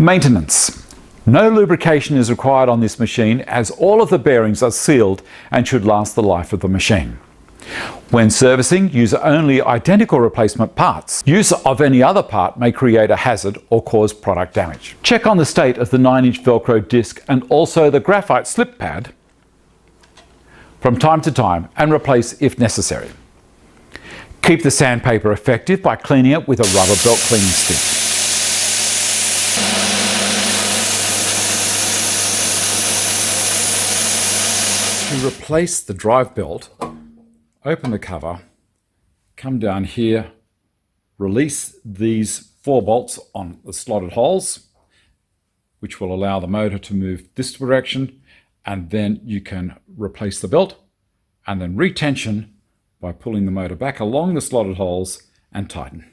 Maintenance. No lubrication is required on this machine as all of the bearings are sealed and should last the life of the machine. When servicing, use only identical replacement parts. Use of any other part may create a hazard or cause product damage. Check on the state of the 9-inch Velcro disc and also the graphite slip pad from time to time and replace if necessary. Keep the sandpaper effective by cleaning it with a rubber belt cleaning stick. To replace the drive belt, open the cover, come down here, release these 4 bolts on the slotted holes, which will allow the motor to move this direction, and then you can replace the belt and then retension by pulling the motor back along the slotted holes and tighten.